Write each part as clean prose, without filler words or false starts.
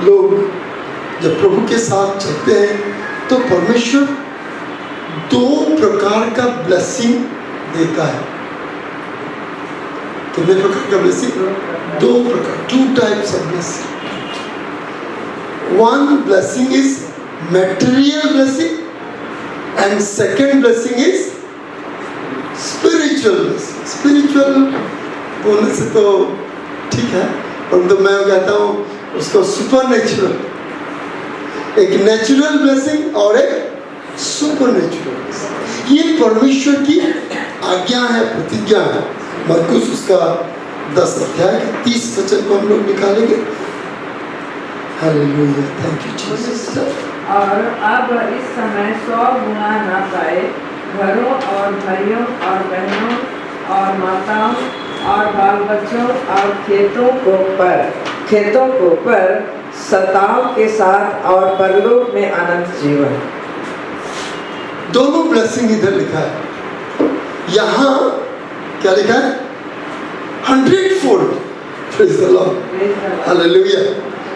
लोग जब प्रभु के साथ चलते हैं तो परमेश्वर 2 प्रकार का ब्लेसिंग देता है। कितने प्रकार का ब्लेसिंग? 2 प्रकार, 2 types of blessing. One blessing is material blessing and second blessing is spiritual blessing. Spiritual बोलने से तो ठीक है, परंतु मैं कहता हूँ उसको सुपर नेचुरल, एक नेचुरल ब्लेसिंग और एक सुपर नेचुरल। ये परमेश्वर की आज्ञा है, प्रतिज्ञा है। मरकुस उसका 10 अध्याय का 30 वचन को हम लोग निकालेंगे। Hallelujah, thank you Jesus. और अब इस समय 100 गुना न पाए घरों और भाइयों और बहनों और माताओं और बाल बच्चों और खेतों को पर सताव के साथ और परलोक में अनंत जीवन। दोनों ब्लेसिंग इधर लिखा है। यहाँ क्या लिखा है? 100-fold। Praise the Lord, hallelujah.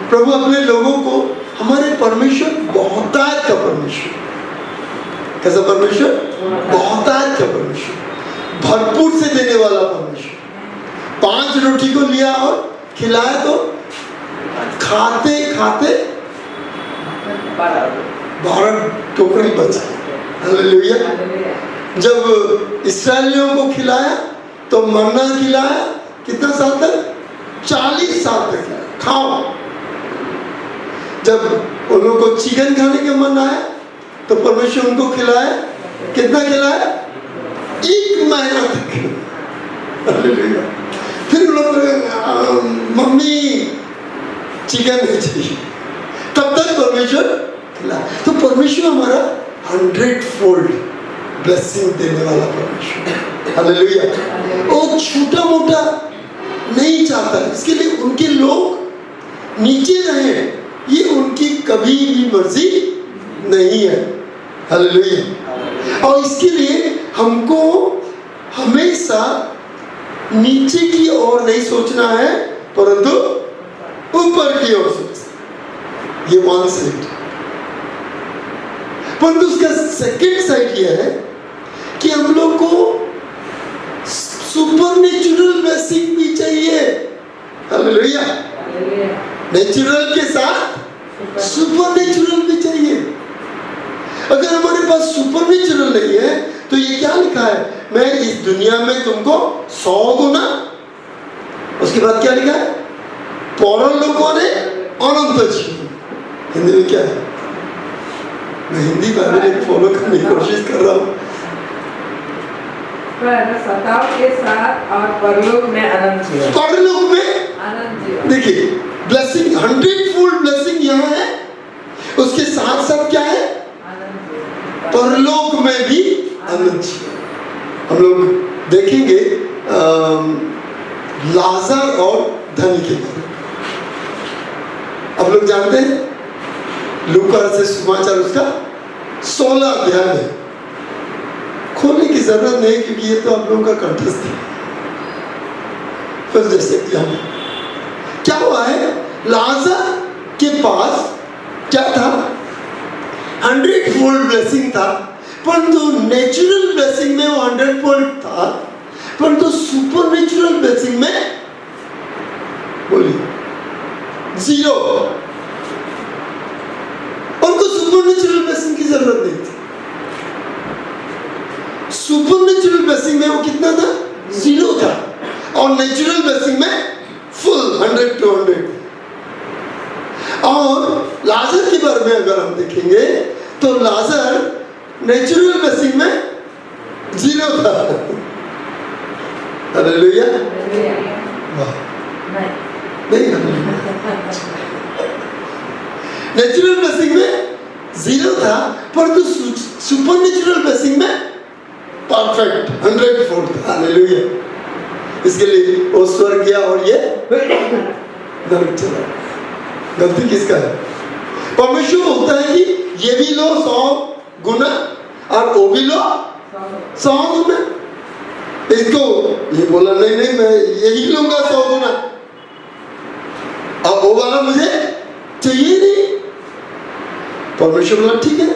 प्रभु अपने लोगों को, हमारे परमेश्वर बहुतायत का परमेश्वर, कैसा परमेश्वर? बहुतायत का परमेश्वर, भरपूर से देने वाला परमेश्वर। 5 रोटी को लिया और खिलाया तो खाते खाते 12 टोकरी बचा। हालेलुया। जब इस्राएलियों को खिलाया तो मन्ना खिलाया, कितना साल तक? 40 साल तक खाओ। जब उन लोगों को चिकन खाने का मन आया तो परमेश्वर उनको खिलाया, कितना खिलाया? 1 महीना तक। फिर लोग मम्मी चिकन नहीं चाहिए, तब तक परमेश्वर खिलाया। तो परमेश्वर हमारा 100-fold ब्लेसिंग देने वाला परमेश्वर। हालेलुया। वो छोटा मोटा नहीं चाहता, इसके लिए उनके लोग नीचे रहे, ये उनकी कभी भी मर्जी नहीं है। हालेलुया। और इसके लिए हमको हमेशा नीचे की ओर नहीं सोचना है, परंतु ऊपर की ओर सोचना। ये वन साइड। परंतु उसका सेकंड साइड ये है कि हम लोग को सुपरनेचुरल ब्लेसिंग भी चाहिए। हालेलुया। नेचुरल के साथ सुपरनेचुरल भी चाहिए। अगर हमारे पास सुपरनेचुरल नहीं है तो ये क्या लिखा है? मैं इस दुनिया में तुमको 100 गुना, उसके बाद क्या लिखा है? परलोकों ने अनंत जीवन। हिंदी में क्या है? मैं हिंदी बाइबल फॉलो करने की कोशिश कर रहा हूँ। पर सताव के साथ और परलोक में अनंत जीवन। परलोक में अनंत जीवन। देखिए ब्लेसिंग, 100-fold ब्लेसिंग यहाँ है, उसके साथ साथ क्या है? परलोक में भी अनंत जीवन। हम लोग देखेंगे लाजर और धनी के बारे में। अब लोग जानते हैं लूका से सुसमाचार उसका 16 अध्याय है, खोलने की जरूरत नहीं क्योंकि ये तो आप लोगों का कंठस्थ है। फिर जैसे कि हम क्या हुआ है, लाजर के पास क्या था? 100-fold ब्लेसिंग था, परंतु नेचुरल ब्लेसिंग में वो 100-fold था, परंतु सुपर नेचुरल ब्लेसिंग में बोलिए 0। उनको सुपर नेचुरल ब्लेसिंग की जरूरत नहीं थी। सुपर नेचुरल ब्लेसिंग में वो कितना था? 0 था, और नेचुरल ब्लेसिंग में फुल 100-100। और लाजर के बारे में अगर हम देखेंगे तो लाजर नेचुरल ब्लेसिंग में 0 था। हालेलुया। नहीं, नेचुरल ब्लेसिंग में 0 था, परंतु सुपर नेचुरल ब्लेसिंग में परफेक्ट 100-fold था। हालेलुया। इसके लिए वो स्वर्ग गया और ये नरक चला। गलती किसका है? परमेश्वर बोलता है कि ये भी लो 100 गुना और वो भी लो 100 गुना। इसको ये बोला नहीं मैं यही लूंगा 100 गुना, और वो वाला मुझे चाहिए नहीं। परमेश्वर बोला ठीक है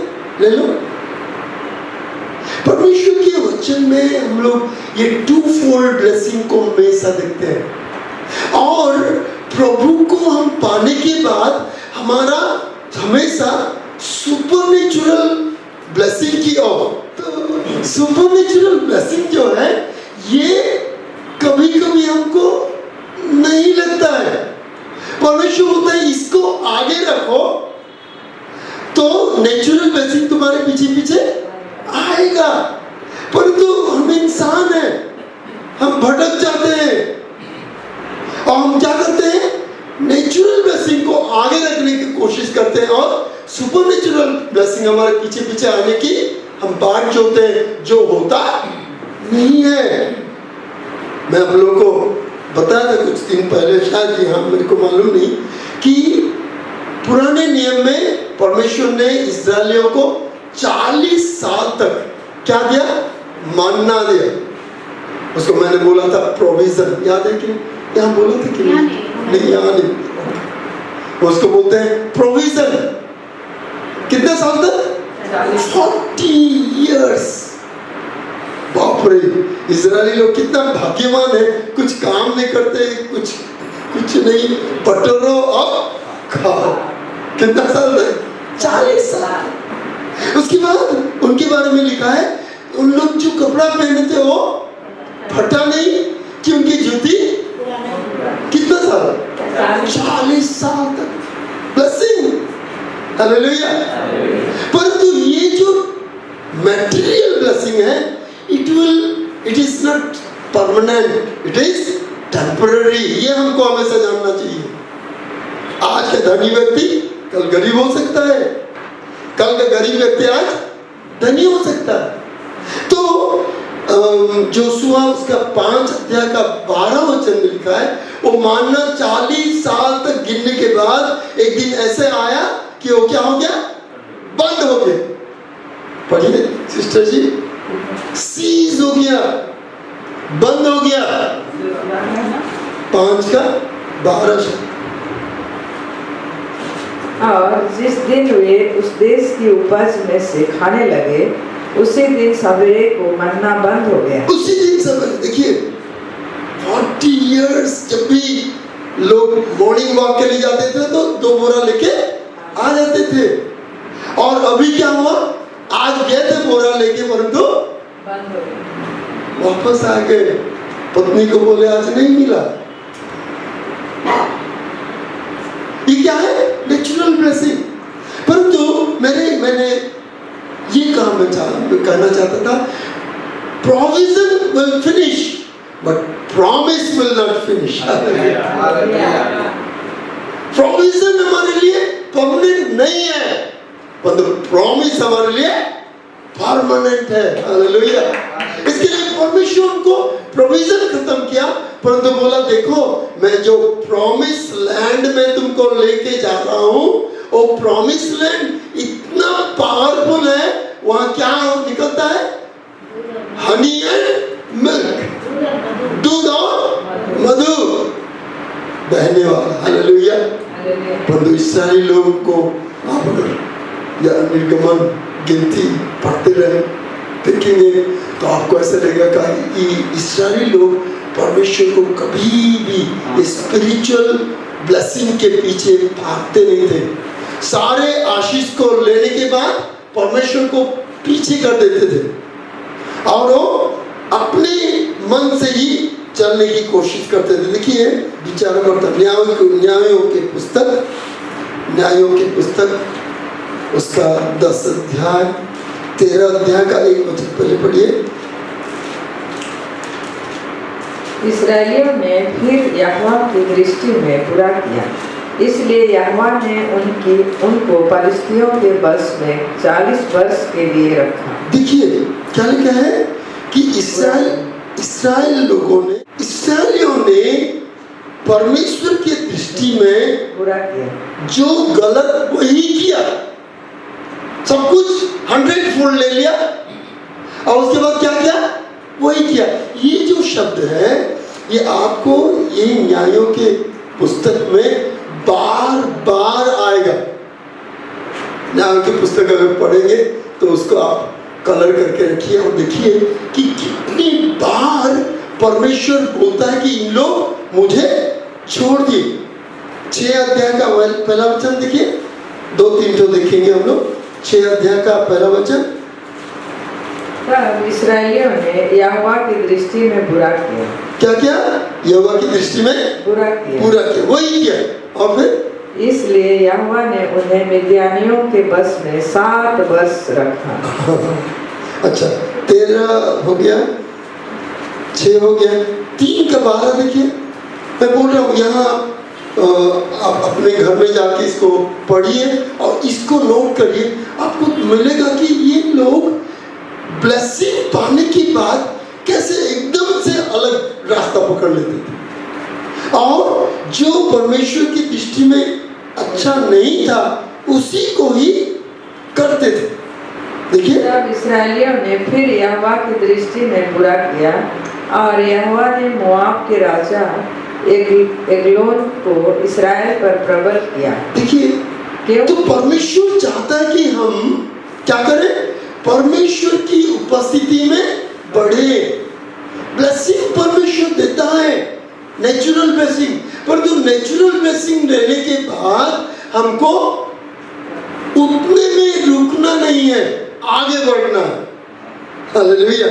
ले लो। परमेश्वर के वचन में हम लोग ये टू फोल्ड ब्लेसिंग को हमेशा देखते हैं, और प्रभु को हम पाने के बाद हमारा हमेशा सुपरनेचुरल ब्लेसिंग की ओर। तो सुपरनेचुरल ब्लेसिंग जो है ये कभी कभी हमको नहीं लगता है। परमेश्वर बोलता है इसको आगे रखो तो नेचुरल ब्लेसिंग तुम्हारे पीछे पीछे आएगा। परंतु हम इंसान हैं, हम भटक जाते हैं और हम क्या करते हैं, नेचुरल ब्लेसिंग को आगे रखने की कोशिश करते हैं और सुपरनेचुरल ब्लेसिंग हमारे पीछे पीछे आने की हम बाट जोते हैं, जो होता नहीं है। मैं आप लोगों को बताया था कुछ दिन पहले, शायद यहाँ मेरे को मालूम नहीं, कि पुराने नियम में परमेश्वर ने इस्राएलियों को 40 साल तक क्या दिया, मन्ना दिया। उसको मैंने बोला था प्रोविजन, याद है कि यहाँ बोला था कि नहीं, यहाँ नहीं, उसको बोलते हैं प्रोविजन। कितने साल तक, 40 years। बाप रे, इजरायली लोग कितना भाग्यवान है, कुछ काम नहीं करते, कुछ नहीं, बटोरो और खाओ। कितना साल तक, 40 साल। उसके बाद उनके बारे में लिखा है उन लोग जो कपड़ा पहने थे वो फटा नहीं, कि उनकी जूती कितना साल, 40 साल तक ब्लेसिंग। हालेलुया। परंतु ये जो मटेरियल ब्लेसिंग है, it is not permanent, it is temporary. ये हमको हमेशा जानना चाहिए। आज का धनी व्यक्ति कल गरीब हो सकता है, कल का गरीब व्यक्ति आज धनी हो सकता है। तो जोशुआ उसका 5 अध्याय का 12 वचन में लिखा है, वो मानना 40 साल तक गिनने के बाद एक दिन ऐसे आया कि वो क्या हो गया, बंद हो गया। पढ़िए सिस्टर जी, सीज हो गया, बंद हो गया। 5 का 12। और जिस दिन वे उस देश की उपज में से खाने लगे, उसी दिन सवेरे को मन्ना बंद हो गया। उसी दिन सवेरे, देखिए 40 years जब भी लोग मॉर्निंग वॉक के लिए जाते थे तो 2 बोरा लेके आ जाते थे, और अभी क्या हुआ, आज गए थे बोरा लेके, परंतु बंद हो गया, वापस आ गए। पत्नी को बोले आज नहीं मिला। ये क्या है, नेचुरल ब्लेसिंग। परंतु मैंने ये कहना चाहता था, provision will finish but promise will not finish. Provision हमारे लिए परमानेंट नहीं है, परंतु प्रॉमिस हमारे लिए परमानेंट है। हालेलुया। इसके लिए परमेश्वर को प्रोविजन खत्म किया, परंतु बोला देखो मैं जो प्रॉमिस लैंड में तुमको लेके जा रहा हूँ, वो प्रॉमिस लैंड इतना पावरफुल है, वहां क्या निकलता है, हनी एंड मिल्क, दूध और मधु बहने वाला। हालेलुया। परंतु इस्राएली लोगों को आप अगर या निर्गमन गिनती पढ़ते रहे देखेंगे तो आपको ऐसा लगेगा कि इस्राएली लोग परमेश्वर को कभी भी स्पिरिचुअल ब्लेसिंग के पीछे भागते नहीं थे। सारे आशीष को लेने के बाद परमेश्वर को पीछे कर देते थे और वो अपने मन से ही चलने की कोशिश करते थे। देखिए विचार करता न्यायों की पुस्तक उसका 10 अध्याय 13 अध्याय का 1 वचन पहले पढ़िए। इस्राएलियों ने फिर यहोवा की दृष्टि में बुरा किया, इसलिए यहोवा ने उनको पलिश्तियों के वश में 40 वर्ष के लिए रखा। देखिए क्या लिखा है कि इस्राएलियों ने परमेश्वर की दृष्टि में बुरा किया, जो गलत वही किया, सब कुछ 100 ले लिया और उसके बाद क्या किया, वही किया। ये जो शब्द है ये आपको ये न्यायों के पुस्तक में बार बार आएगा। न्याय की पुस्तक अगर पढ़ेंगे तो उसको आप कलर करके रखिए और देखिए कि कितनी बार परमेश्वर बोलता है कि इन लोग मुझे छोड़ दिए। 6 अध्याय का पहला वचन देखिए, 2-3 तो देखेंगे हम लोग। 6 अध्याय का पहला वचन। तब इस्राएलियों ने यहोवा की दृष्टि में बुरा किया। क्या किया? यहोवा की दृष्टि में बुरा किया। पूरा किया, वही किया। और फिर इसलिए यहोवा ने उन्हें मिद्यानियों के बस में 7 वर्ष रखा। अच्छा, 13 हो गया, 6 हो गया, 3 का 12 देखिए। मैं बोल रहा हूँ यहाँ आप अपने घर में जाके इसको पढ़िए और इसको नोट करिए। आपको मिलेगा कि ये लोग ब्लेसिंग पाने की बाद कैसे एकदम से अलग रास्ता पकड़ लेते थे और जो परमेश्वर की दृष्टि में अच्छा नहीं था उसी को ही करते थे। देखिए, तब इस्राएलियों ने फिर यहोवा की दृष्टि में बुरा किया और यहोवा ने मोआब के राजा एग्लोन को इस्राएल पर प्रबल किया। देखिए, तो परमेश्वर चाहता है कि हम क्या करें? परमेश्वर की उपस्थिति में बढ़े। ब्लेसिंग परमेश्वर देता है, नेचुरल ब्लेसिंग, परंतु नेचुरल ब्लेसिंग लेने के बाद हमको उतने में रुकना नहीं है, आगे बढ़ना। हालेलुया।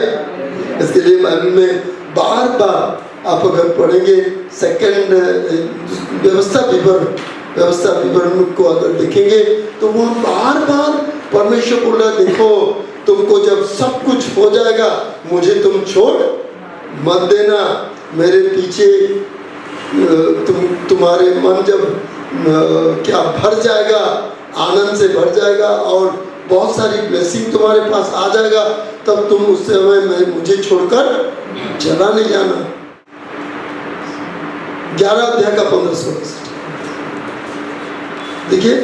इसके लिए बाइबल में बार बार आप अगर पढ़ेंगे सेकंड व्यवस्था विवरण को अगर देखेंगे तो वहाँ बार बार परमेश्वर बोल रहा है, देखो तुमको जब सब कुछ हो जाएगा मुझे तुम छोड़ मत देना। मेरे पीछे तुम्हारे मन जब क्या भर जाएगा, आनंद से भर जाएगा और बहुत सारी ब्लेसिंग तुम्हारे पास आ जाएगा, तब तुम उस समय में मुझे छोड़कर चला नहीं जाना। 11 अध्याय का 15 देखिए,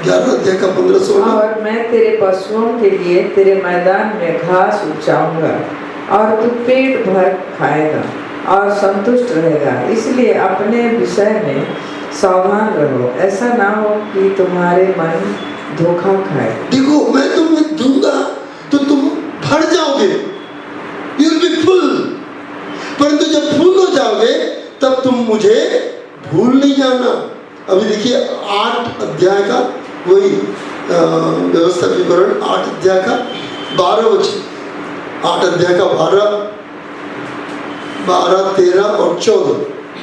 11 अध्याय का 15 और मैं तेरे पशुओं के लिए तेरे मैदान में घास उपजाऊंगा और तू पेट भर खाएगा और संतुष्ट रहेगा। इसलिए अपने विषय में सावधान रहो, ऐसा ना हो कि तुम्हारे मन धोखा खाए। देखो, मैं तुम्हें दूंगा तो तुम भर जाओगे, यू विल बी फुल, परंतु जब फुल हो जाओगे तब तुम मुझे भूल नहीं जाना। अभी देखिए 8 अध्याय का वही व्यवस्था विवरण 8 अध्याय का 12 वचन, 8 अध्याय का 12, 13 और 14,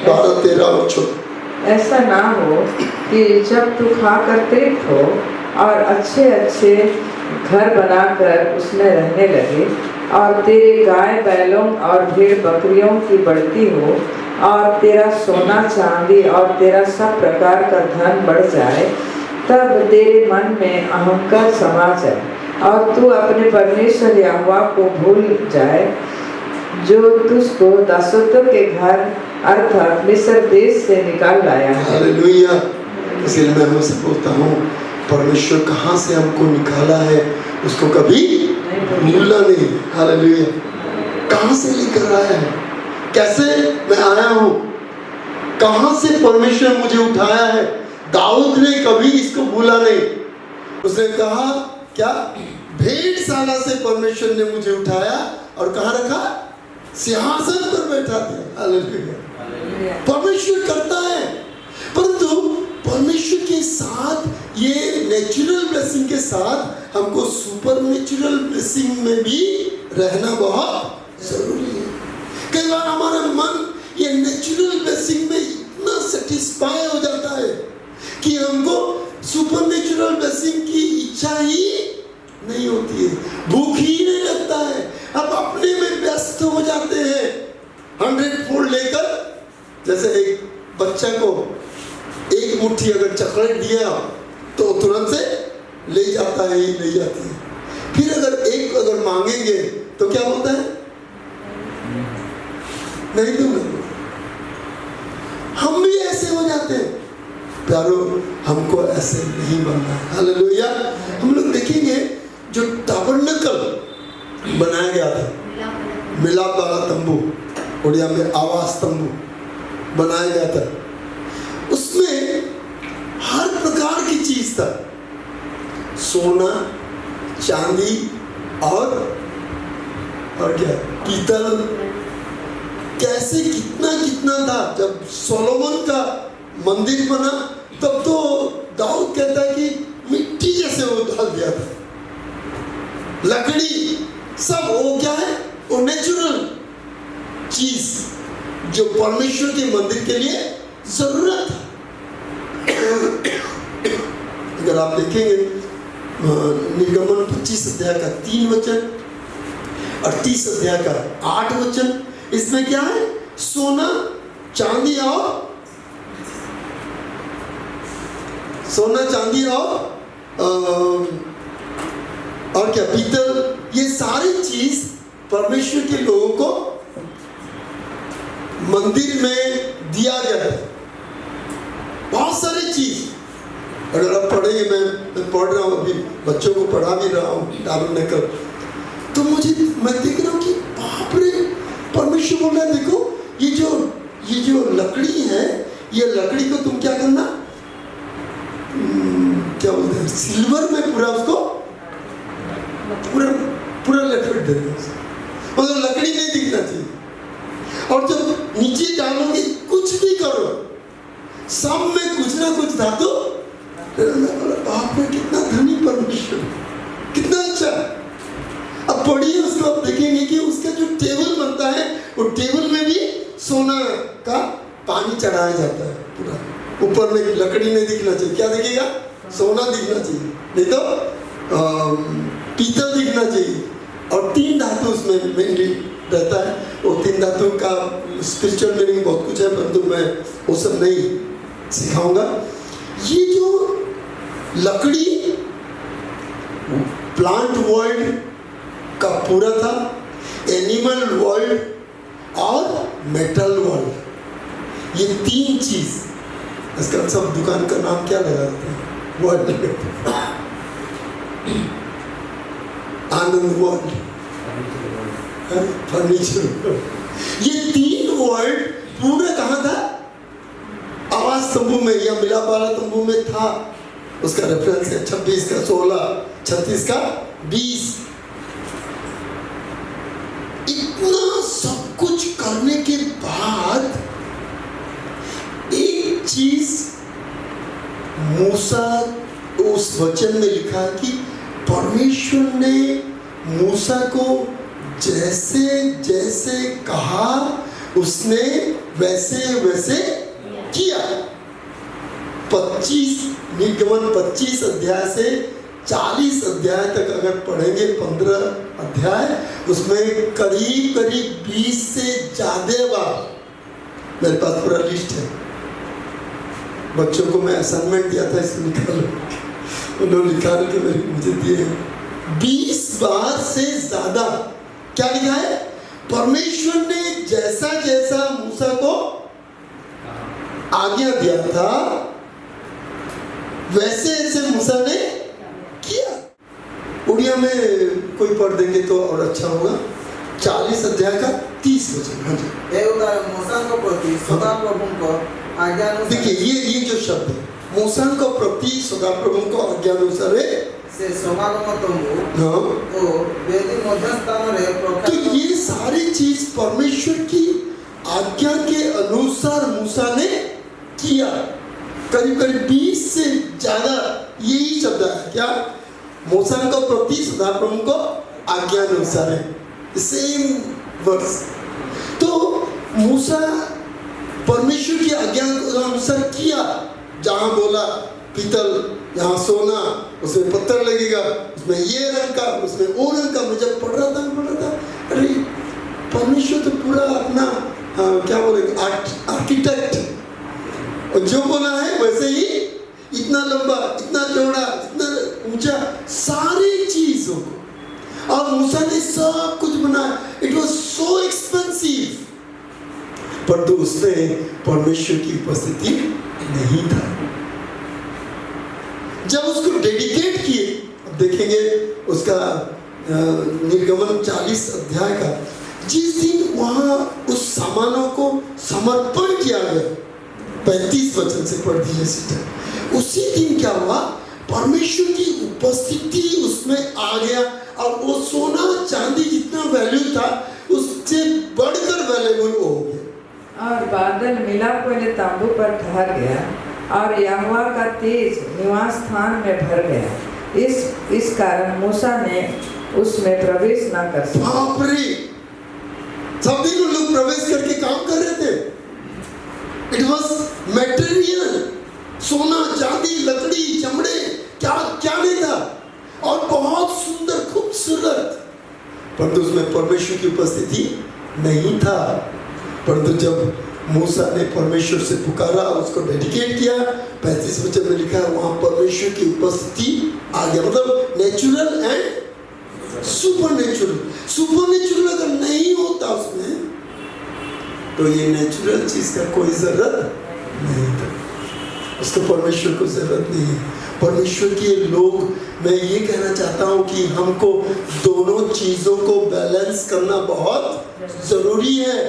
12, 13 और 14। ऐसा ना हो कि जब तू खाकर तृप्त हो और अच्छे अच्छे घर बनाकर उसमें रहने लगे और तेरे गाय बैलों और भेड़ बकरियों की बढ़ती हो और तेरा सोना चांदी और तेरा सब प्रकार का धन बढ़ जाए, तब तेरे मन में अहंकार समा जाए और तू अपने परमेश्वर यहोवा को भूल जाए जो तुझको दासत्व के घर अर्थात मिस्र देश से निकाल लाया है। हालेलुया। इसलिए मैं हमसे बोलता हूँ, परमेश्वर कहाँ से हमको निकाला है उसको कभी भूलना नहीं। हालेलुया। कहाँ से लेकर आया है, कैसे मैं आया हूँ, कहाँ से परमेश्वर मुझे उठाया है। दाऊद ने कभी इसको भूला नहीं। उसने कहा क्या, भेड़शाला से परमेश्वर ने मुझे उठाया और कहाँ रखा, सिंहासन पर बैठा दिया। हालेलुया। परमेश्वर करता है, परंतु परमेश्वर के साथ ये नेचुरल ब्लेसिंग के साथ हमको सुपर नेचुरल ब्लेसिंग में भी रहना बहुत जरूरी है। कई बार हमारा मन ये नेचुरल ब्लेसिंग में इतना सेटिस्फाई हो जाता है कि हमको सुपर नेचुरल ब्लेसिंग की इच्छा ही नहीं होती है, भूख ही नहीं लगता है। अब अपने में व्यस्त हो जाते हैं 100 लेकर। जैसे एक बच्चा को एक मुट्ठी अगर चॉकलेट दिया तो तुरंत से ले जाता है, ही ले जाती है। फिर अगर मांगेंगे तो क्या होता है, नहीं दूंगा। हम भी ऐसे हो जाते हैं। प्यारो, हमको ऐसे नहीं बनना है। हालेलुया। हम लोग देखेंगे जो टैबरनेकल बनाया गया था, मिलाप वाला तंबू, उड़िया में आवास तंबू, बनाया गया था। उसमें हर प्रकार की चीज था, सोना, चांदी और क्या, पीतल। कैसे कितना कितना था। जब सोलोमन का मंदिर बना तब तो दाऊद कहता है कि मिट्टी जैसे वो डाल दिया था, लकड़ी सब। वो क्या है, वो नेचुरल चीज जो परमेश्वर के मंदिर के लिए जरूरत है। अगर आप देखेंगे निर्गमन 25 अध्याय का 3 वचन और 30 अध्याय का 8 वचन, इसमें क्या है, सोना, चांदी और क्या, पीतल, ये सारी चीज परमेश्वर के लोगों को मंदिर में दिया गया है। बहुत सारी चीज अगर आप पढ़ेंगे, मैं पढ़ रहा हूँ अभी, बच्चों को पढ़ा भी रहा हूँ टैबरनेकल, तो मैं देख रहा हूँ कि बाप रे, परमेश्वर बोल रहा है देखो ये जो लकड़ी है, ये लकड़ी को तुम क्या करना, क्या बोलते हैं, सिल्वर में पूरा उसको पूरा लपेट देना, मतलब लकड़ी नहीं दिखना चाहिए। और जब नीचे डालोगे, कुछ भी करो, सब में कुछ ना कुछ धातु। बाप रे, कितना धनी परमेश्वर, कितना अच्छा। अब पढ़िए उसको, आप देखेंगे कि उसका जो टेबल बनता है, वो टेबल में भी सोना का पानी चढ़ाया जाता है पूरा। ऊपर में लकड़ी नहीं दिखना चाहिए, क्या दिखेगा, सोना दिखना चाहिए, नहीं तो पीतल दिखना चाहिए। और 3 धातु उसमें मेनली रहता है। वो 3 धातु का स्पिरिचुअल मीनिंग बहुत कुछ है, परंतु मैं वो सब नहीं सिखाऊंगा। ये जो लकड़ी प्लांट वर्ल्ड का पूरा था, एनिमल वर्ल्ड और मेटल वर्ल्ड, ये 3 चीज। इसका सब दुकान का नाम क्या लगाते हैं, वर्ल्ड, आनंद वर्ल्ड, फर्नीचर। ये 3 वर्ल्ड पूरा कहाँ था, आवाज तंबू में या मिलापाला तंबू में था। उसका रेफरेंस है 26 का 16, 36 का 20। इतना सब कुछ करने के बाद एक चीज मूसा, उस वचन में लिखा कि परमेश्वर ने मूसा को जैसे जैसे कहा उसने वैसे वैसे किया। 25 निर्गमन 25 अध्याय से 40 अध्याय तक अगर पढ़ेंगे, 15 अध्याय, उसमें करीब 20 से ज्यादा बार, मेरे पास पूरा लिस्ट है, बच्चों को मैं असाइनमेंट दिया था, इसको निकालो, उन्होंने निकाल के मुझे दिए। 20 बार से ज्यादा क्या लिखा है, परमेश्वर ने जैसा जैसा मूसा को आज्ञा दिया था वैसे ऐसे मूसा ने किया। उड़िया में कोई पढ़ देंगे तो और अच्छा होगा। 40 अध्याय का 30 वचन। हाँ जी, देखिए ये जो शब्द है, मूसा को प्रति सदा प्रभु को आज्ञा अनुसार तो ये सारी चीज परमेश्वर की आज्ञा के अनुसार मूसा ने किया। करीब 20 से ज्यादा यही शब्द है, क्या, मूसा को प्रति सदा प्रभु को आज्ञा अनुसार है, सेम वर्स। तो मूसा परमेश्वर की आज्ञा अनुसार किया। जहां बोला पीतल, यहाँ सोना, उसमें पत्थर लगेगा, उसमें ये रंग का, उसमें वो रंग का। मैं जब पढ़ रहा था, अरे परमेश्वर तो पूरा अपना क्या बोलेंगे, आर्किटेक्ट, और जो बोला है वैसे ही, इतना लंबा, इतना चौड़ा, इतना ऊंचा, सारी चीजों को, और मूसा ने सब कुछ बनाया। इट वॉज सो एक्सपेंसिव, पर तो उसमें परमेश्वर की उपस्थिति नहीं था। जब उसको डेडिकेट किए, अब देखेंगे उसका निर्गमन 40 अध्याय का जिस दिन वहां उस सामानों को समर्पण किया गया, 35 वचन से पढ़ दीजिए सिस्टर, उसी दिन क्या हुआ, परमेश्वर की उपस्थिति उसमें आ गया और वो सोना चांदी जितना वैल्यू था उससे बढ़कर वैल्यूबल हो गया। और बादल मिलाप वाले तांबू पर ठहर गया और यहोवा का तेज निवास स्थान में भर गया। इस कारण मूसा ने उसमें प्रवेश न कर सका। बाप रे, सब दिन उन लोग प्रवेश करके काम कर रहे थे। इट वॉज मेटेरियल, सोना चांदी लकड़ी चमड़े, क्या क्या नहीं था, और बहुत सुंदर खूबसूरत, परंतु उसमें परमेश्वर की उपस्थिति नहीं था। परंतु जब मूसा ने परमेश्वर से पुकारा, उसको डेडिकेट किया, 35 वचन में लिखा है वहां परमेश्वर की उपस्थिति आ गया। मतलब natural and super natural. Super natural अगर नहीं होता उसमें तो ये नेचुरल चीज का कोई जरूरत नहीं था, उसको परमेश्वर को जरूरत नहीं है। परमेश्वर के लोग, मैं ये कहना चाहता हूँ कि हमको दोनों चीजों को बैलेंस करना बहुत जरूरी है।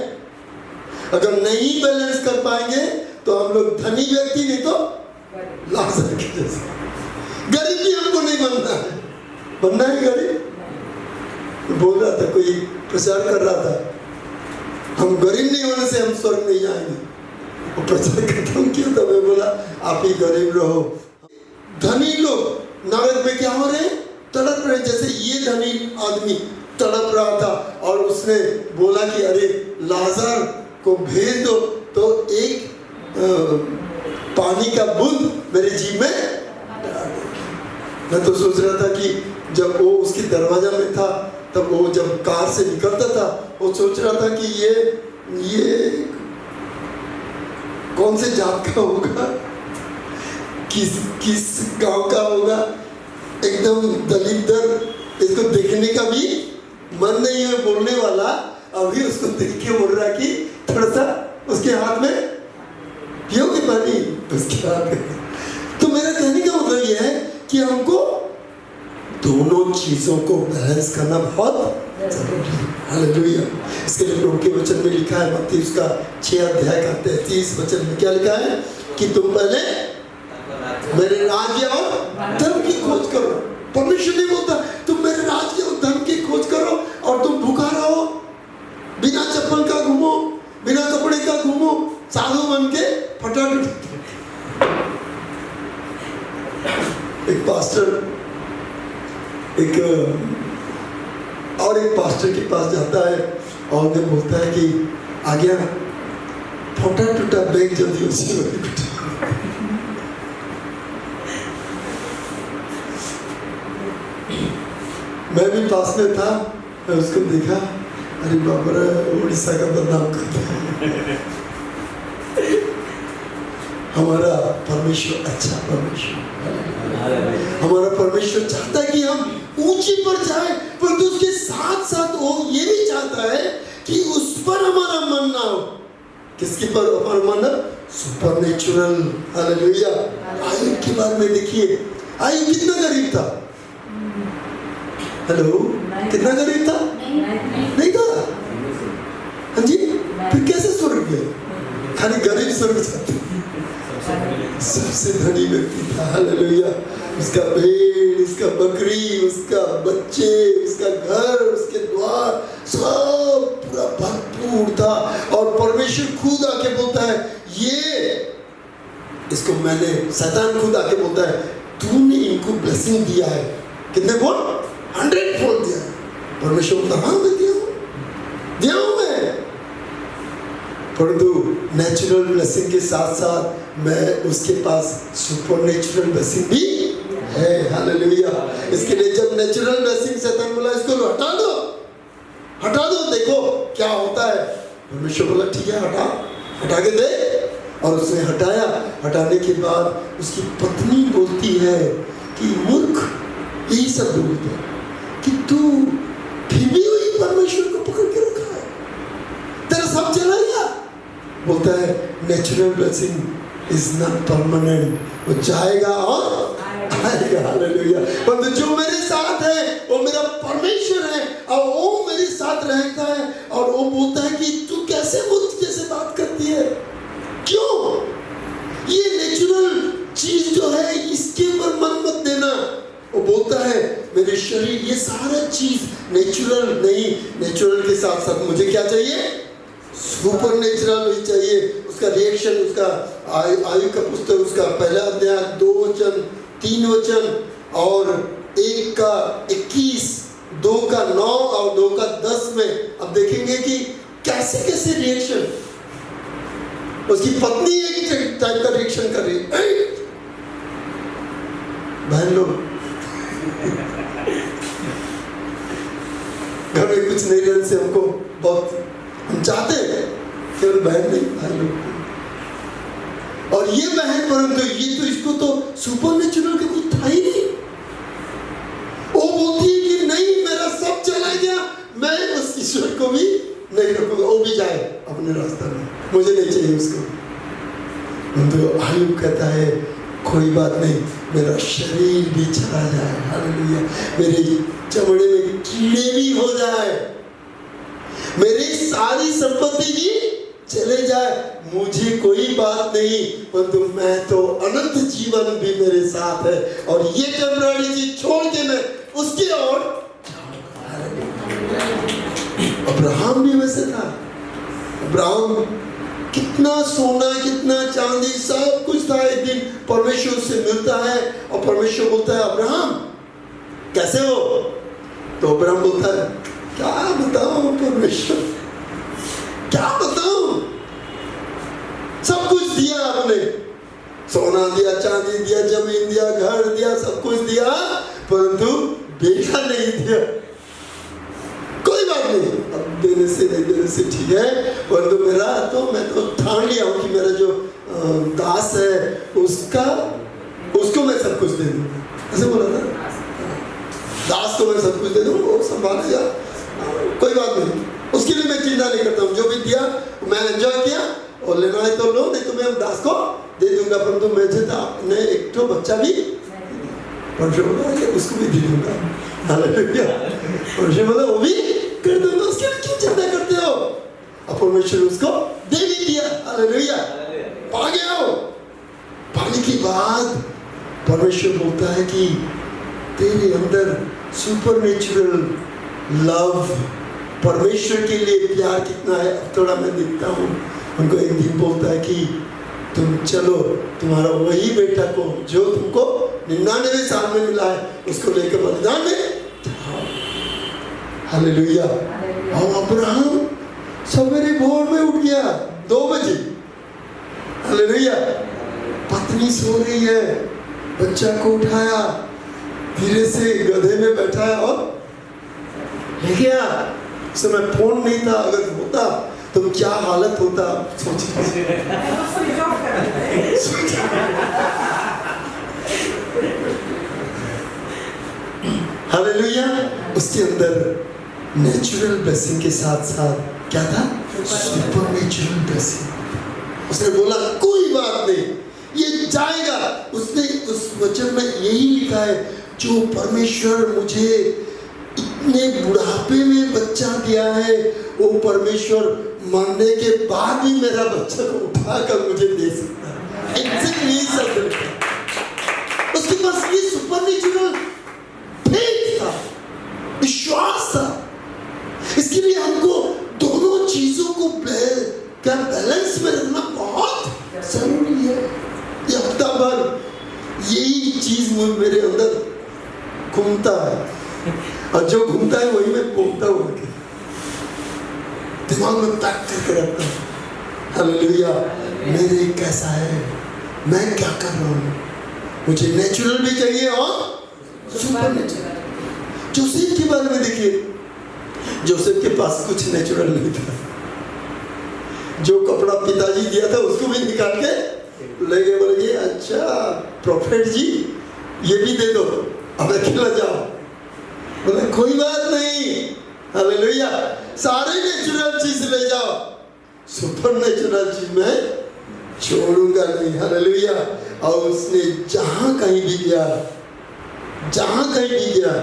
अगर नहीं बैलेंस कर पाएंगे तो हम लोग धनी व्यक्ति, नहीं तो लाजर के जैसे गरीब भी हमको नहीं बनना है। बनना है गरीब। बोल रहा था, कोई प्रचार कर रहा था, हम गरीब नहीं होने से हम स्वर्ग नहीं जाएंगे। वो प्रचार खत्म किया था, मैं बोला आप ही गरीब रहो। धनी लोग नरक में क्या हो रहे, तड़प रहे, जैसे ये धनी आदमी तड़प रहा था और उसने बोला कि अरे लाजर को भेज दो, तो एक पानी का बूंद मेरे जीभ में डाल दो। मैं तो सोच रहा था कि जब वो उसके दरवाजा में था, तब वो जब कार से निकलता था, वो सोच रहा था कि ये कौन से जात का होगा, किस गांव का होगा, एकदम दलित, इसको देखने का भी मन नहीं है बोलने वाला। अभी उसको देख के बोल रहा कि थोड़ा सा उसके हाथ में पियोगे पानी, उसके हाथ में। तो मेरा कहने का मतलब यह है कि हमको दोनों चीजों को बैलेंस करना बहुत जरूरी है। हालेलुया। इसके लिए प्रभु के वचन में लिखा है, मत्ती उसका 6 अध्याय का 33 वचन में क्या लिखा है कि तुम पहले मेरे राज्य और धर्म की खोज करो। परमेश्वर नहीं बोलता तुम मेरे राज्य और धर्म की खोज करो और तुम भूखा रहो, बिना चप्पल का घूमो, बिना कपड़े का घूमो, साधु बन के फटाफट। एक पास्टर एक पास्टर के पास जाता है और उन्हें बोलता है कि आ गया फोटा टूटा बैग जल्दी उसी में। मैं भी पास में था, मैं उसको देखा, अरे बाबा उड़ीसा का बदनाम करता है। हमारा परमेश्वर अच्छा परमेश्वर, हमारा परमेश्वर चाहता है कि हम ऊंची पर जाए, परंतु उसके साथ साथ वो ये भी चाहता है कि उस पर हमारा मन ना हो। किसके पर हमारा मन? Super natural. हालेलुया। आयु के बारे में देखिए, आयु कितना गरीब था। हेलो, कितना गरीब था? नहीं था। हाँ जी, फिर कैसे स्वर्ग गए? खाली गरीब स्वर्ग जाते, सबसे धनी व्यक्ति था। हालेलुया। उसका भेड़, उसका बकरी, उसका बच्चे, उसका घर, उसके द्वार, सब पूरा भरपूर था। और परमेश्वर खुद आके बोलता है, ये इसको मैंने, शैतान खुद आके बोलता है, तूने इनको ब्लेसिंग दिया है। कितने बोल? 100 फोल्ड दिया है। परमेश्वर बोलता, हाँ मैं दिया हूं मैं। परंतु नेचुरल ब्लेसिंग के साथ साथ मैं उसके पास सुपर नेचुरल ब्लेसिंग भी है। हालेलुया। इसके लिए जब नेचुरल ब्लेसिंग शैतान बोला इसको हटा दो, देखो क्या होता है। परमेश्वर बोला ठीक है, हटा के दे। और उसने हटाया। हटाने के बाद उसकी पत्नी बोलती है कि मूर्ख, यही सब बोलते हैं कि तू फिर भी वही परमेश्वर को पकड़ के रखा है, तेरा सब चला गया। बोलता है natural blessing is not permanent, वो जाएगा और आएगा। हालेलुया। पर जो मेरे साथ है वो मेरा परमेश्वर है और वो मेरे साथ रहता है और वो बोलता है कि तू कैसे मुझ से बात करती है, क्यों? ये नेचुरल चीज जो है इसके ऊपर मन मत देना। वो बोलता है मेरे शरीर, ये सारा चीज नेचुरल नहीं, नेचुरल के साथ साथ मुझे क्या चाहिए? सुपर नेचुरल भी चाहिए। उसका रिएक्शन, उसका आयु का पुस्तक, उसका पहला अध्याय 2 वचन 3 वचन और 1 का 21, 2 का 9 और 2 का 10 में अब देखेंगे कि कैसे कैसे रिएक्शन। उसकी पत्नी एक टाइप का रिएक्शन कर रही है, बहन लोग घर में कुछ नहीं रहने से हमको बहुत, हम चाहते हैं केवल बहन नहीं भाई लोग। और ये बहन, परंतु ये तो इसको तो सुपर नेचुरल के कुछ था ही नहीं। वो बोलती है कि नहीं, मेरा सब चला गया, मैं उस ईश्वर को भी नहीं रखूंगा, वो भी जाए अपने रास्ते में, मुझे नहीं चाहिए उसको। तो आयुब कहता है कोई बात नहीं, मेरा शरीर भी चला जाए, हालेलुया, मेरे चमड़े में कीड़े भी हो जाए, मेरी सारी संपत्ति भी चले जाए, मुझे कोई बात नहीं, परंतु मैं तो अनंत जीवन भी मेरे साथ है और ये टेम्पररी चीज छोड़ के मैं उसकी ओर। अब्राहम भी वैसे था। अब्राहम कितना सोना, कितना चांदी, सब कुछ था। एक दिन परमेश्वर से मिलता है और परमेश्वर बोलता है अब्राहम कैसे हो? तो अब्राहम बोलता है क्या बताऊं परमेश्वर, क्या बताऊं, सब कुछ दिया आपने, सोना दिया, चांदी दिया, जमीन दिया, घर दिया, सब कुछ दिया, परंतु बेटा नहीं दिया। कोई बात नहीं, अब देने से नहीं देने से ठीक है, परंतु मेरा तो, मैं तो ठान लिया हूं कि मेरा जो दास है उसको मैं सब कुछ दे दूंगा, ऐसे बोला था, दास को मैं सब कुछ दे दूंगा, वो संभालेगा, कोई बात नहीं, उसके लिए मैं चिंता नहीं करता हूँ, जो भी दिया मैं एंजॉय किया और लेना है तो लो, नहीं तो मैं दास को दे दूंगा, परंतु मुझे तो आपने एक तो बच्चा भी उसको भी दे दूंगा, हालेलुया, बोला वो भी कर दूंगा, उसके लिए क्यों चिंता करते हो? अब परमेश्वर उसको दे भी दिया, हालेलुया, पा गया हो। पाने के बाद परमेश्वर बोलता है कि तेरे अंदर सुपर नेचुरल लव, परमेश्वर के लिए प्यार कितना है। अब थोड़ा मैं देखता हूँ, उनको एक दिन बोलता है कि तुम चलो, तुम्हारा वही बेटा को जो तुमको 99 साल में मिला है उसको लेकर बलिदान में, हालेलुया। और अब्राहम सवेरे भोर में उठ गया 2 बजे, हालेलुया, पत्नी सो रही है, बच्चा को उठाया, धीरे से गधे में बैठाया और ले गया। उस समय फोन नहीं था, अगर होता तो क्या हालत होता सोचिए। हालेलुया। उसके अंदर नेचुरल ब्लेसिंग के साथ साथ क्या था? Super natural blessing. उसने बोला कोई बात नहीं, ये जाएगा। उसने उस वचन में यही लिखा है, जो परमेश्वर मुझे इतने बुढ़ापे में बच्चा दिया है, वो परमेश्वर मरने के बाद भी मेरा बच्चा को उठाकर मुझे दे सकता है। एग्जैक्टली यही शब्द लिखा। उसके पास ये सुपर नेचुरल फेथ था, विश्वास था। इसके लिए हमको दोनों चीजों को का बैलेंस में रखना बहुत जरूरी है। ये हफ्ता भर यही चीज मेरे अंदर घूमता है, और जो घूमता है वही मैं बोलता हूँ, दिमाग में पैक करके रखता हूँ। हालेलुया। मेरे कैसा है, मैं क्या कर रहा हूँ, मुझे नेचुरल भी चाहिए और सुपर नेचुरल। जोसेफ के बारे में देखिए, जोसेफ के पास कुछ नेचुरल नहीं था। जो कपड़ा पिताजी दिया था उसको भी निकाल के ले गए, बोले अच्छा प्रोफेट जी ये भी दे दो, अब अकेला जाओ। बोले कोई बात नहीं, हालेलुया, सारे नेचुरल चीज ले जाओ, सुपर नेचुरल चीज मैं छोड़ूंगा नहीं, हालेलुया। और उसने जहां कहीं भी गया, जहां कहीं भी गया,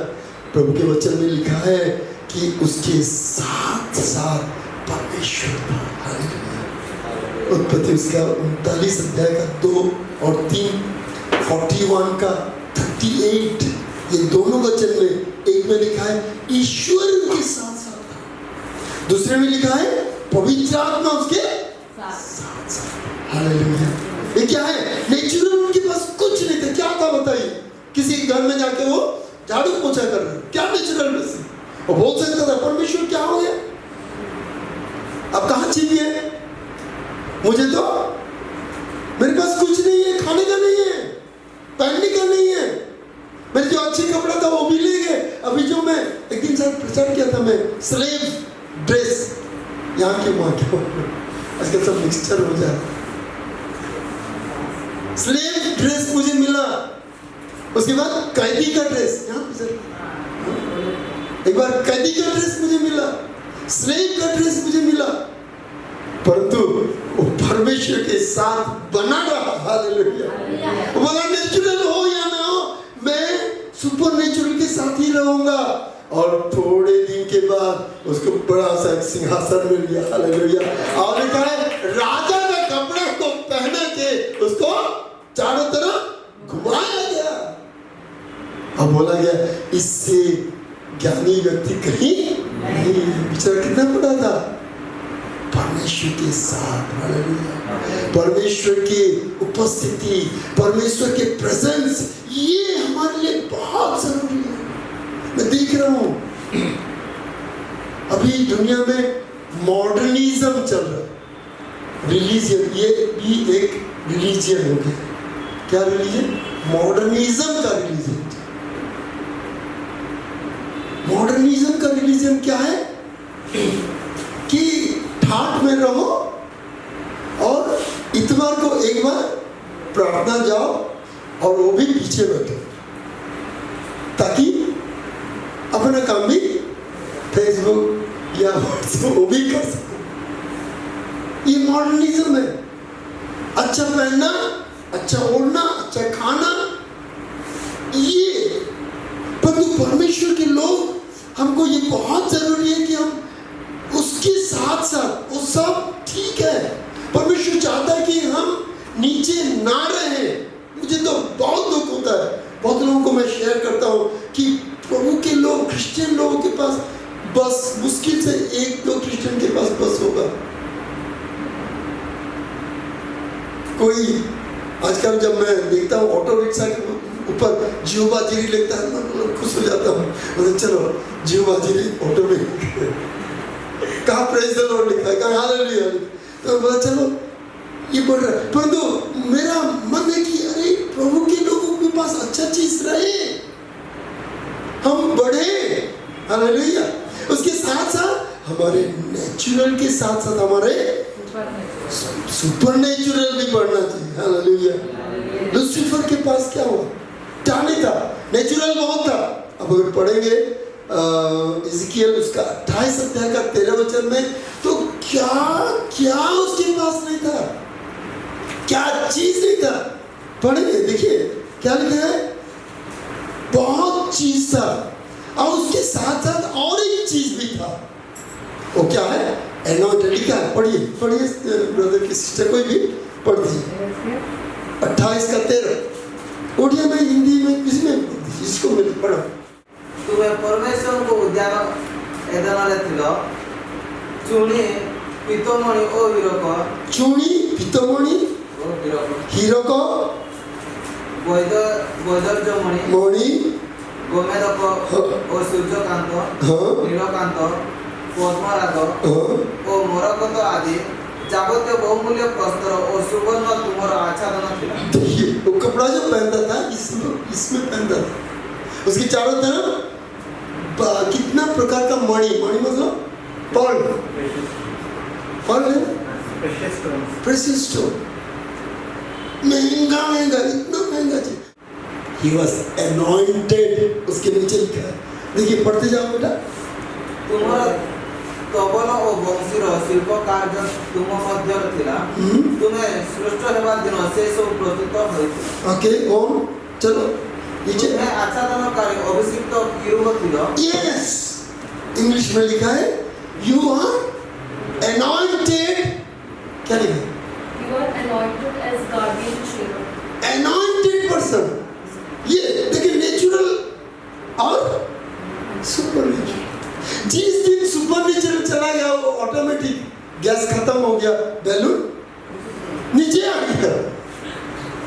प्रभु के वचन में लिखा है कि उसके साथ साथ परमेश्वर था। हालेलुया। उत्पत्ति उसका 39 अध्याय का 2 और 3, 41 का 38, ये दोनों वचन में एक में लिखा है ईश्वर उनके साथ साथ था, दूसरे में लिखा है पवित्र आत्मा उसके साथ साथ। हालेलुया। ये क्या है? नेचुरल उनके पास कुछ नहीं था। क्या था बताइए? किसी घर में जाके वो झाड़ू पोछा कर रहे, क्या नेचुरल ब्लेसिंग? वो बोल सकता था परमेश्वर क्या हो गया, अब कहाँ छिपिए, मुझे तो मेरे पास कुछ नहीं है, खाने का नहीं है, पहनने का नहीं है, मेरे जो अच्छे कपड़ा था वो भी ले गए। अभी जो मैं एक दिन साथ प्रचार किया था, मैं स्लेव ड्रेस, यहाँ के वहाँ के, आजकल सब मिक्सचर हो जाए, स्लेव ड्रेस मुझे मिला, उसके बाद कैदी का ड्रेस, यहाँ एक बार कैदी का ड्रेस मुझे मिला, स्लेव का ड्रेस मुझे मिला, परंतु वो परमेश्वर के साथ बना रहा। हालेलुया। बोला नेचुरल हो या ना हो, मैं सुपर नेचुरल के साथ ही रहूंगा। और थोड़े दिन के बाद उसको बड़ा सा सिंहासन मिल गया। हालेलुया। और लिखा है राजा का कपड़ा को पहना के उसको चारों तरफ घुमाया गया। अब बोला गया इससे ज्ञानी व्यक्ति कहीं नहीं, बेचारा कितना बड़ा था, परमेश्वर के साथ। हालेलुया। परमेश्वर की उपस्थिति, परमेश्वर के प्रेजेंस, ये हमारे लिए बहुत जरूरी है। मैं देख रहा हूं अभी दुनिया में मॉडर्निज्म चल रहा है, रिलीजियन, ये भी एक रिलीजियन हो गया। क्या रिलीजन? मॉडर्निज्म का रिलीजन। मॉडर्निज्म का रिलीजन क्या है कि ठाट में रहो और इतवार को एक बार प्रार्थना जाओ और वो भी पीछे बैठो, ताकि अपना काम भी फेसबुक या व्हाट्सएप वो भी कर सको। ये मॉडर्निज्म है। अच्छा पहनना, अच्छा ओढ़ना, अच्छा खाना, ये परंतु परमेश्वर के लोग, हमको ये बहुत जरूरी है कि हम उसके साथ साथ, वो सब ठीक है, परमेश्वर चाहता है कि हम नीचे ना रहें। मुझे तो बहुत दुख होता है, बहुत लोगों को मैं शेयर करता हूँ कि प्रभु के लोग, क्रिश्चियन लोगों के पास बस मुश्किल से 1-2 क्रिश्चियन के पास बस होगा। कोई आजकल जब मैं देखता हूँ ऑटो रिक्शा के ऊपर जियोबा जीरी लिखता है, मैं खुश हो जाता हूँ, मतलब चलो जियोबा जीरी ऑटो में कहाँ प्रेज़ द लॉर्ड लिखा है, कहाँ हालेलुया, तो बोला चलो ये पढ़ रहा है। परंतु मेरा मन है कि अरे प्रभु के लोगों के पास अच्छा चीज रहे, हम बढ़े। हालेलुया। उसके साथ साथ हमारे नेचुरल के साथ साथ हमारे सुपर नेचुरल भी बढ़ना चाहिए। हालेलुया। लूसीफर के पास क्या हुआ? क्या नहीं था, नेचुरल बहुत था। अब अगर पढ़ेंगे इज़िकियल उसका 28 अध्याय का 13 वचन में, तो क्या क्या उसके पास नहीं था, क्या चीज नहीं था। पढ़ेंगे, देखिए क्या लिखा है, बहुत चीज था और उसके साथ साथ और एक चीज भी था। वो क्या है? एनॉइंटेड लिखा है। पढ़िए पढ़िए ब्रदर की सिस्टर, कोई भी पढ़ दीजिए 28 का 13। उड़िया में, हिंदी में, किसी में जिसको मिले पढ़ो। तुमे परमेश्वर को उद्यान एदन रे थिलो चुनी पितमणि ओ हीरोक, चुनी पितमणि ओ हीरोक, वैदर्जमणि मणि, गोमेदक ओ सूर्यकांत, नीलकांत, पद्मराग ओ मोरकत आदि जागत्य बहुमूल्य प्रस्तर और सुवर्ण तुम्हारा आच्छादन थिला। देखिए वो कपड़ा जो पहनता था इसमें पहनता था, उसके चारों तरफ कितना प्रकार का मणि, मणि मतलब पर्ल, पर्ल है, प्रेशियस स्टोन, महंगा महंगा, इतना महंगा चीज। He was anointed, उसके नीचे लिखा है, देखिए पढ़ते जाओ बेटा। तुम्हारा तबला ओ बंशीर शिल्प कार्य तुम मध्य थिला, तुम्हें सृष्ट हेबा दिन से सब प्रस्तुत होइथिला। ओके, और चलो नीचे। तुम्हें आच्छादनकारी अभिषिक्त किरूब थिलो। यस, इंग्लिश में लिखा है यू आर Anointed, क्या लिखा है? You are anointed as guardian cherub. Anointed person. ये देखिए नेचुरल और सुपर नेचुरल। जिस दिन सुपर नेचुरल चला गया वो ऑटोमेटिक गैस खत्म हो गया, बैलून नीचे आ गया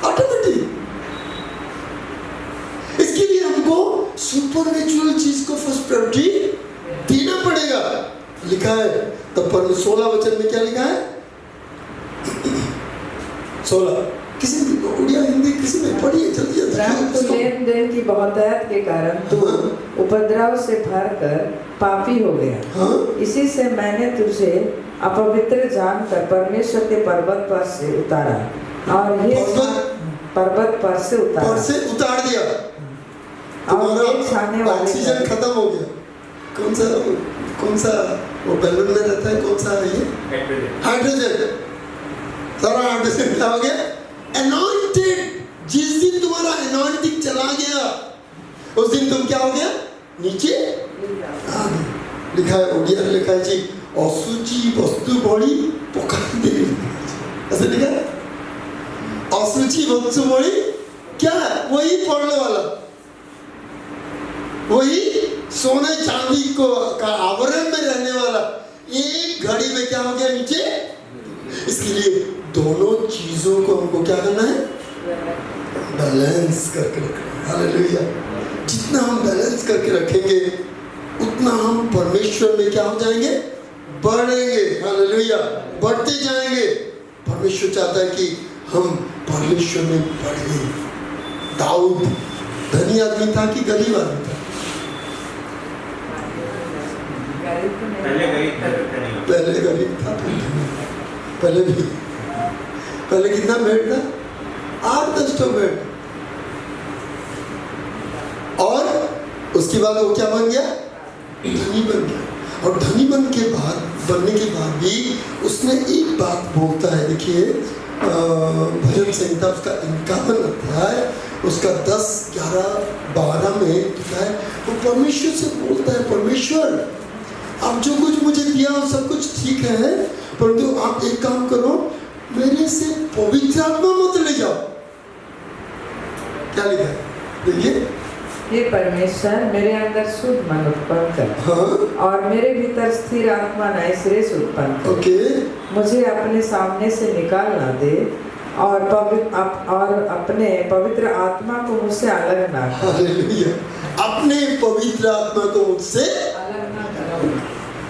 ऑटोमेटिक। इसके लिए हमको सुपर नेचुरल चीज को फर्स्ट प्रायोरिटी देना पड़ेगा। लिखा है तब पर 16 वचन में क्या लिखा है? 16 किसी उड़िया हिंदी किसी में पढ़िए जल्दी परंतु लेन देन की बहुतायत के कारण तू उपद्रव से भरकर पापी हो गया। हाँ? इसी से मैंने तुझे अपवित्र जानकर परमेश्वर के पर्वत पर से उतारा और ये पर्वत पर से उतार दिया। और ये छाने वाले ऑक्सीजन खत्म हो गया। कौन सा वो बैलून में रहता है, कौन सा है ये? हाइड्रोजन। सारा हाइड्रोजन क्या हो गया? अनॉइंटेड। जिस दिन तुम्हारा अनॉइंटिंग चला गया उस दिन तुम क्या हो गया? नीचे आ गए। लिखा है उड़िया में लिखा है जी, असुचि वस्तु बड़ी पकाई दे। ऐसे लिखा है असुचि वस्तु बड़ी क्या है? वही पढ़ने वाला, वही सोने चांदी को का आवरण में रहने वाला एक घड़ी में क्या हो गया? नीचे। इसके लिए दोनों चीजों को हमको क्या करना है? बैलेंस करके रखना। हालेलुया। जितना हम बैलेंस करके रखेंगे उतना हम परमेश्वर में क्या हो जाएंगे? बढ़ेंगे। हालेलुया। बढ़ते जाएंगे। परमेश्वर चाहता है कि हम परमेश्वर में बढ़े। दाऊद धनी आदमी था कि गरीब आदमी था? पहले गरीब था, पहले भी। पहले कितना बेड था? 8-10 तो बेड। और उसके बाद वो क्या बन गया? धनी बन गया। और धनी बनने के बाद भी उसने एक बात बोलता है। देखिए भजन संहिता उसका 51 अध्याय उसका 10, 11, 12 में लिखा है। वो परमेश्वर से बोलता है, परमेश्वर आप जो कुछ मुझे दिया वो सब कुछ ठीक है, परंतु आप एक काम करो, मेरे से पवित्र आत्मा मत ले जाओ। क्या लिखा है? देखिए, हे परमेश्वर मेरे अंदर शुद्ध मन उत्पन्न कर। हाँ? और मेरे भीतर स्थिर आत्मा नए सिरे से उत्पन्न कर। ओके। मुझे अपने सामने से निकाल ना दे और अपने पवित्र आत्मा को मुझसे अलग ना कर। हालेलुया। अपने पवित्र आत्मा को मुझसे अलग ना करो।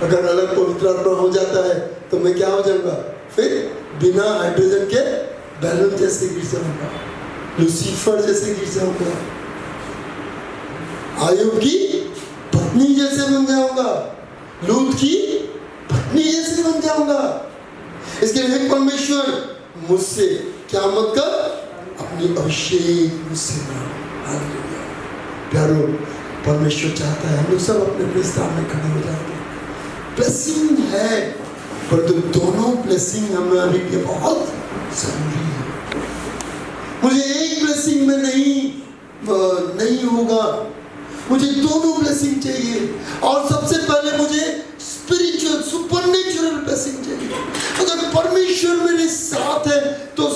अगर अलग पवित्र आत्मा हो जाता है तो मैं क्या हो जाऊंगा? फिर बिना हाइड्रोजन के बैलून जैसे गिर जाऊंगा, लूसीफर जैसे गिर जाऊंगा, आयुब की पत्नी जैसे बन जाऊंगा, लूत की पत्नी जैसे बन जाऊंगा। इसके लिए परमेश्वर मुझसे क्या मत कर? अपनी अभिषेक मुझसे ना। हालेलुया। प्यारो, परमेश्वर चाहता है हम लोग सब अपने स्थान में खड़े हो जाएंगे। ब्लेसिंग है, परंतु दोनों ब्लेसिंग हमारे लिए बहुत जरूरी है। मुझे एक ब्लेसिंग में नहीं होगा, मुझे दोनों ब्लेसिंग चाहिए। और सबसे पहले मुझे स्पिरिचुअल सुपरनेचुरल ब्लेसिंग चाहिए। अगर परमेश्वर मेरे साथ है तो